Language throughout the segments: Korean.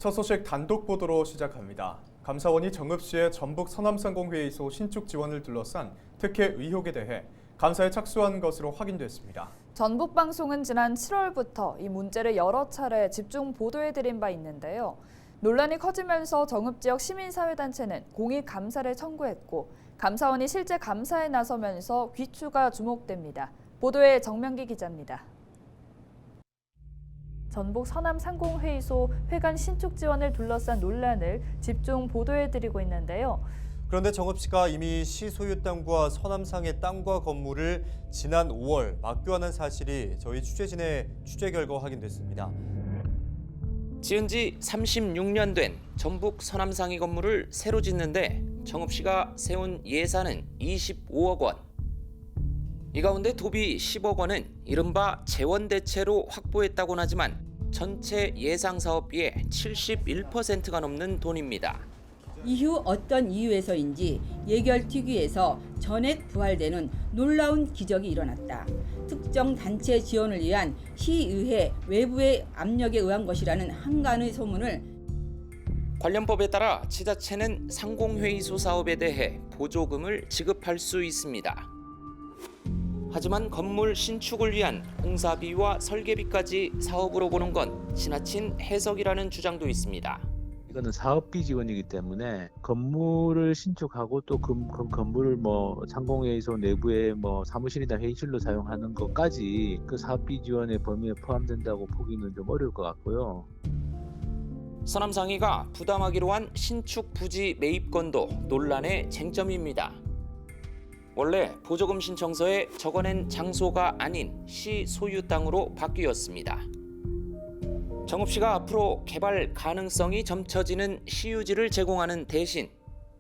첫 소식 단독 보도로 시작합니다. 감사원이 정읍시의 전북 서남상공회의소 신축 지원을 둘러싼 특혜 의혹에 대해 감사에 착수한 것으로 확인됐습니다. 전북방송은 지난 7월부터 이 문제를 여러 차례 집중 보도해드린 바 있는데요. 논란이 커지면서 정읍 지역 시민사회단체는 공익 감사를 청구했고 감사원이 실제 감사에 나서면서 귀추가 주목됩니다. 보도에 정명기 기자입니다. 전북 서남상공회의소 회관 신축 지원을 둘러싼 논란을 집중 보도해드리고 있는데요. 그런데 정읍시가 이미 시 소유 땅과 서남상의 땅과 건물을 지난 5월 맞교환한 사실이 저희 취재진의 취재 결과 확인됐습니다. 지은 지 36년 된 전북 서남상의 건물을 새로 짓는데 정읍시가 세운 예산은 25억 원. 이 가운데 도비 10억 원은 이른바 재원대체로 확보했다고는 하지만 전체 예상 사업비의 71%가 넘는 돈입니다. 이후 어떤 이유에서인지 예결특위에서 전액 부활되는 놀라운 기적이 일어났다. 특정 단체 지원을 위한 시의회 외부의 압력에 의한 것이라는 한간의 소문을 관련 법에 따라 지자체는 상공회의소 사업에 대해 보조금을 지급할 수 있습니다. 하지만 건물 신축을 위한 공사비와 설계비까지 사업으로 보는 건 지나친 해석이라는 주장도 있습니다. 이거는 사업비 지원이기 때문에 건물을 신축하고 또 그 건물을 상공회의소 내부의 사무실이나 회의실로 사용하는 것까지 그 사업비 지원의 범위에 포함된다고 보기는 좀 어려울 것 같고요. 서남상의가 부담하기로 한 신축 부지 매입건도 논란의 쟁점입니다. 원래 보조금 신청서에 적어낸 장소가 아닌 시 소유 땅으로 바뀌었습니다. 정읍시가 앞으로 개발 가능성이 점쳐지는 시유지를 제공하는 대신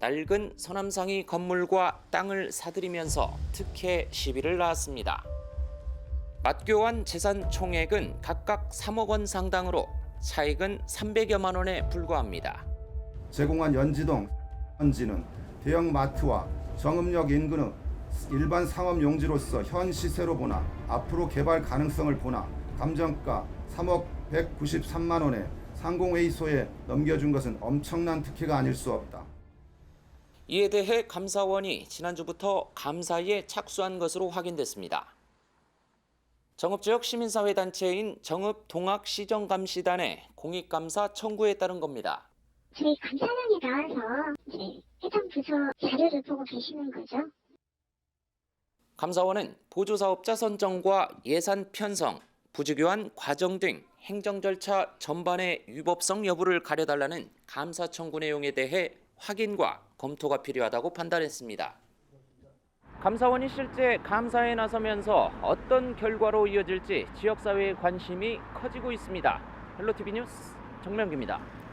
낡은 서남상의 건물과 땅을 사들이면서 특혜 시비를 낳았습니다. 맞교환 재산 총액은 각각 3억 원 상당으로 차익은 300여만 원에 불과합니다. 제공한 연지동 현지는 대형 마트와 정읍역 인근의 일반 상업 용지로서 현 시세로 보나 앞으로 개발 가능성을 보나 감정가 3억 193만 원에 상공회의소에 넘겨준 것은 엄청난 특혜가 아닐 수 없다. 이에 대해 감사원이 지난주부터 감사에 착수한 것으로 확인됐습니다. 정읍지역 시민사회단체인 정읍동학시정감시단에 공익감사 청구에 따른 겁니다. 저희 감사원에 나와서 해당 부서 자료를 보고 계시는 거죠? 감사원은 보조사업자 선정과 예산 편성, 부지교환 과정 등 행정 절차 전반의 위법성 여부를 가려달라는 감사 청구 내용에 대해 확인과 검토가 필요하다고 판단했습니다. 감사원이 실제 감사에 나서면서 어떤 결과로 이어질지 지역사회의 관심이 커지고 있습니다. 헬로티비 뉴스 정명기입니다.